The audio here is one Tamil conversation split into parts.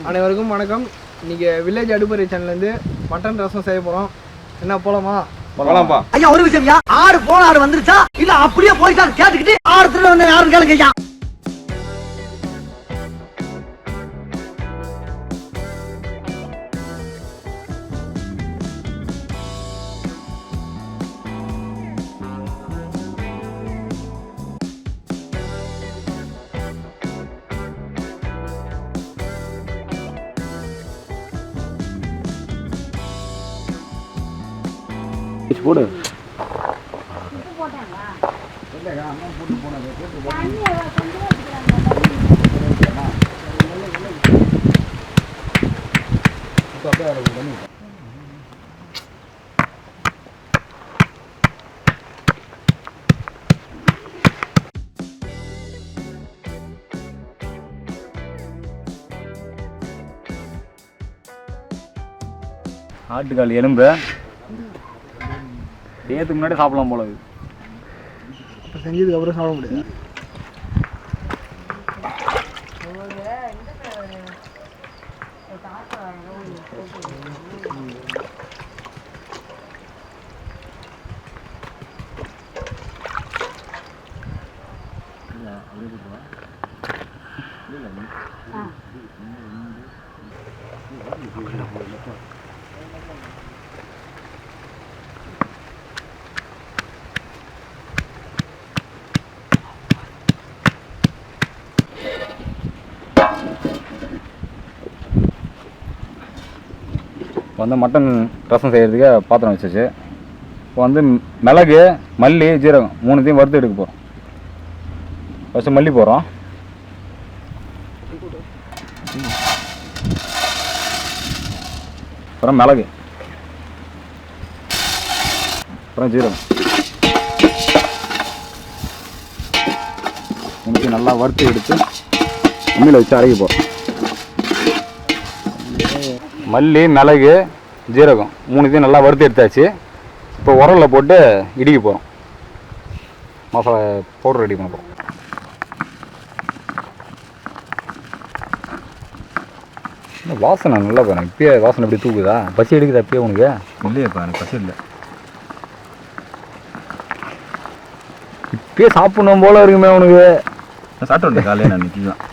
அனைவருக்கும் வணக்கம். இன்னைக்கு வில்லேஜ் அடுப்பறை சேனல்லேருந்து மட்டன் ரசம் செய்ய போகிறோம். என்ன போலாமா? போலாம்ப்பா. ஐயா ஒரு விஷயம், ஆடு போன ஆடு வந்துருச்சா இல்ல அப்படியே போயிட்டான்னு கேட்டுக்கிட்டு ஆடு திருட வந்து யாரும் கேளுங்க ஐயா. போடு. ஆட்டுக்கால் எலும்பு செய்யறதுக்கு முன்னாடி சாப்பிடலாம் போல. இப்போ செஞ்சதுக்கு அப்புறம் சாப்பிட முடியாது. இப்போ வந்து மட்டன் ரசம் செய்கிறதுக்கு பாத்திரம் வச்சாச்சு. இப்போ வந்து மிளகு, மல்லி, ஜீரகம் மூணுத்தையும் வறுத்து எடுக்க போகிறோம். ஃபஸ்ட்டு மல்லி போடுறோம். அப்புறம் மிளகு, அப்புறம் ஜீரகம் மூணுத்தையும் நல்லா வறுத்து எடுத்து அம்மியில் வச்சு அரைக்க போகிறோம். மல்லி, மிளகு, ஜீரகம் மூணுத்தையும் நல்லா வறுத்து எடுத்தாச்சு. இப்போ உரலில் போட்டு இடிக்க போகிறோம். மசாலா பவுடர் ரெடி பண்ண போகிறோம். வாசனை நல்லா பாருங்க. இப்பயே வாசனை எப்படி தூக்குதா? பசி எடுக்குதா இப்பயே உனக்கு? இல்லையப்பா, எனக்கு பசி இல்லை. இப்பயே சாப்பிடணும் போல இருக்குமே உனக்கு. நான் சாப்பிட்டு காலையில் நான் இன்னைக்கு தான்.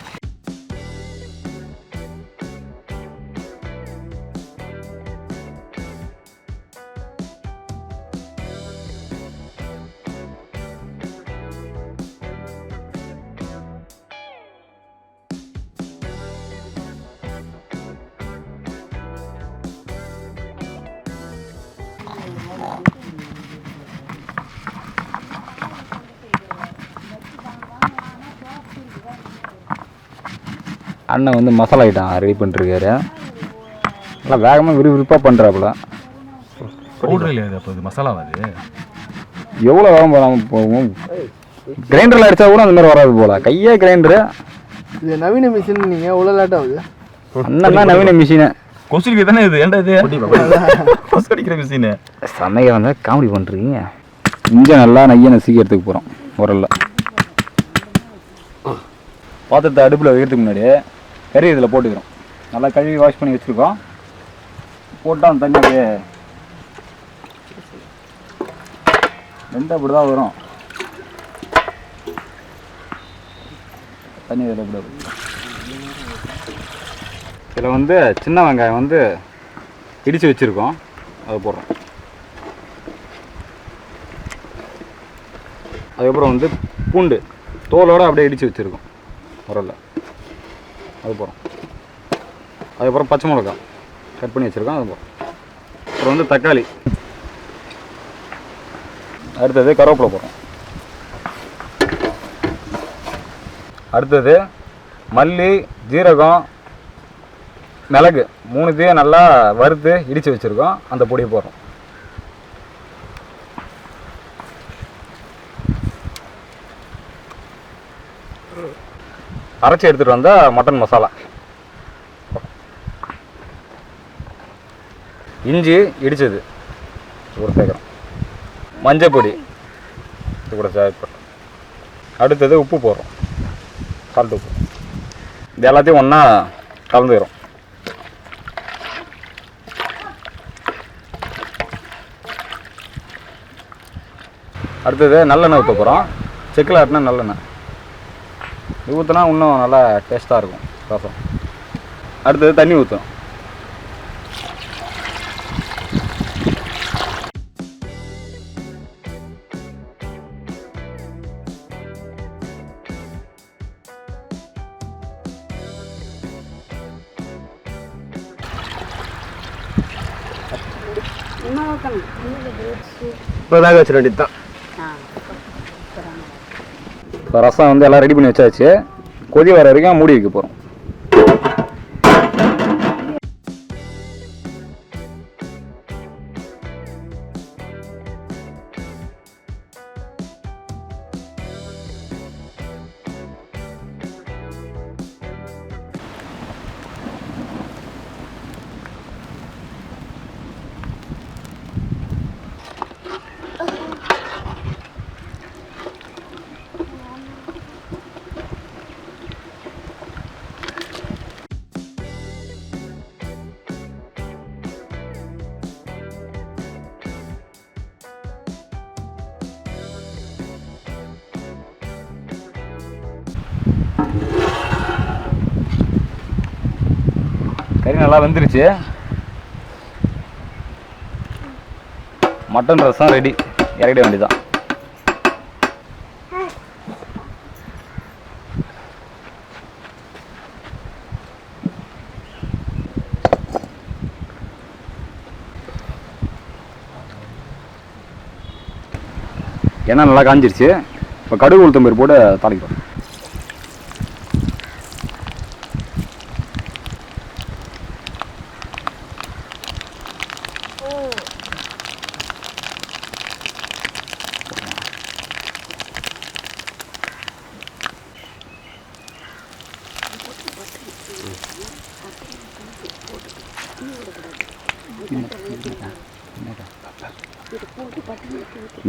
அண்ணன் வந்து மசாலா ஐட்டம் ரெடி பண்ணிருக்காரு. நல்லா வேகமாக விறுவிறுப்பாக பண்ணுறாப்புல. மசாலா அது எவ்வளோ வேகம் போகாமல் போகும். கிரைண்டரில் அடித்தா கூட அந்த மாதிரி வராது போல். கையே கிரைண்டரு. இது நவீன மிஷின். நீங்கள் எவ்வளோ லேட்டாக ஆகுது? அண்ணன் தான் நவீன மிஷினை. கொசுடிக்கு தானே இது? ஏன்டா இது கொசு அடிக்கிற மிஷினு? சமைக்க வந்து காமெடி பண்ணுறீங்க. இங்கே நல்லா நையை நசிக்கிறதுக்கு போகிறோம் உரலில். பாத்திரத்தை அடுப்பில் வைக்கிறதுக்கு முன்னாடி கறி இதில் போட்டுக்கிறோம். நல்லா கழுவி வாஷ் பண்ணி வச்சுருக்கோம். போட்டால் அந்த தண்ணி அப்படியே ரெண்டு அப்படி தான் வரும். தண்ணி இதில் எப்படி இதில் வந்து சின்ன வெங்காயம் வந்து இடித்து வச்சுருக்கோம். அதை போடுறோம். அதுக்கப்புறம் வந்து பூண்டு தோலோடு அப்படியே இடித்து வச்சுருக்கோம் உரல்ல. அது போகிறோம். அதுக்கப்புறம் பச்சை மிளகா கட் பண்ணி வச்சுருக்கோம். அது போகிறோம். அப்புறம் வந்து தக்காளி. அடுத்தது கருவேப்பிலை போடுறோம். அடுத்தது மல்லி, ஜீரகம், மிளகு 3த்தையும் நல்லா வறுத்து இடித்து வச்சுருக்கோம். அந்த பொடியை போடுறோம். அரைச்சி எடுத்துகிட்டு வந்தால் மட்டன் மசாலா, இஞ்சி இடித்தது ஒரு சேர்க்குறோம், மஞ்சள் பொடி இது கூட சேர்க்கிறோம். அடுத்தது உப்பு போடுறோம், சால்ட் உப்பு. இது எல்லாத்தையும் ஒன்றா கலந்துக்கிறோம். அடுத்தது நல்லெண்ணெய் ஊற்ற போகிறோம். செக்கில் ஆட்டினா நல்லெண்ணெய் இது ஊற்றினா இன்னும் நல்லா டேஸ்ட்டாக இருக்கும் ரசம். அடுத்தது தண்ணி ஊற்றும். இப்போ வேக வச்சிட வேண்டியது தான். இப்போ ரசம் வந்து எல்லாம் ரெடி பண்ணி வச்சாச்சு. கொதி வர வரைக்கும் மூடி வைக்க போகிறோம். கறி நல்லா வெந்துருச்சு. மட்டன் ரசம் ரெடி. இறக்கிட வேண்டியதான். எண்ணெய் நல்லா காஞ்சிருச்சு. இப்போ கடுகு உளுத்தம் பருப்பு போட்டு தாளிக்கிறோம்.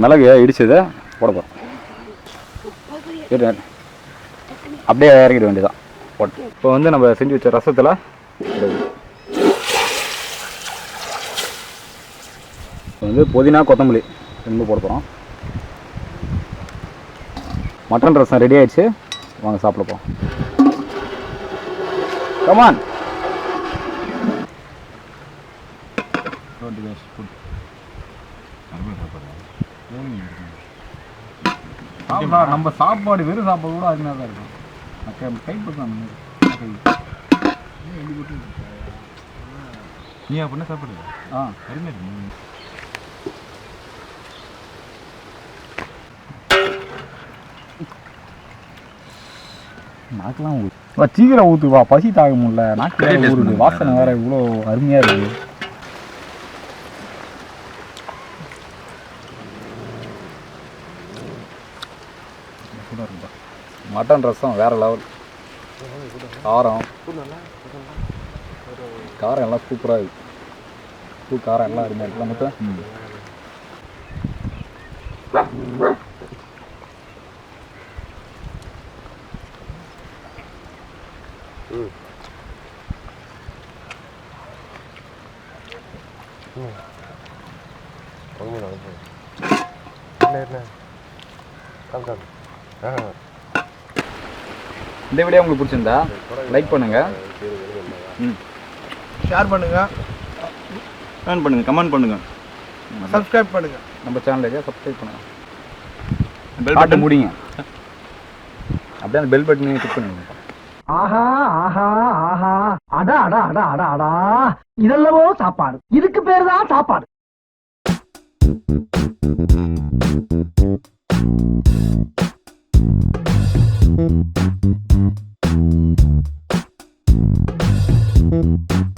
மிளகு இடிச்சதை போட போகிறோம். அப்படியே இறக்கிட வேண்டியதான் போட்டு. இப்போ வந்து நம்ம செஞ்சு வச்ச ரசத்தில் வந்து புதினா, கொத்தமல்லி ரெண்டு போட போகிறோம். மட்டன் ரசம் ரெடி ஆயிடுச்சு. வாங்க சாப்பிட போகிறோம். கமான். நம்ம சாப்பாடு வெறும் சாப்பாடு கூட அதுனா தான் இருக்கும். கைப்பற்றான் நீ அப்படின்னா சாப்பிடுங்க. அருமையாக நாக்கெல்லாம் சீக்கிரம் ஊற்றுவா, பசி தாக்க முடியல. நாக்கு ஊறுது. வாசனை வேற இவ்வளோ அருமையாக இருக்குது. மட்டன் ரசம் வேற லெவல். காரம் எல்லாம் சூப்பராக இருக்குது. பூ காரம் எல்லாம் அருமையாக இருக்குல்ல மொத்தம். இந்த வீடியோ உங்களுக்கு பிடிச்சிருந்தா லைக் பண்ணுங்க, ஷேர் பண்ணுங்க, கமெண்ட் பண்ணுங்க, சப்ஸ்கிரைப் பண்ணுங்க. நம்ம சேனலுக்கு சப்ஸ்கிரைப் பண்ணுங்க. பெல் பட்டன் முடிங்க. அப்படியே அந்த பெல் பட்டனையும் கிளிக் பண்ணுங்க. ஆஹா ஆஹா ஆஹா, அடா அடா அடா அடா அடா, இதெல்லவோ சாப்பாடு. இதுக்கு பேரு தான் சாப்பாடு. Thank you.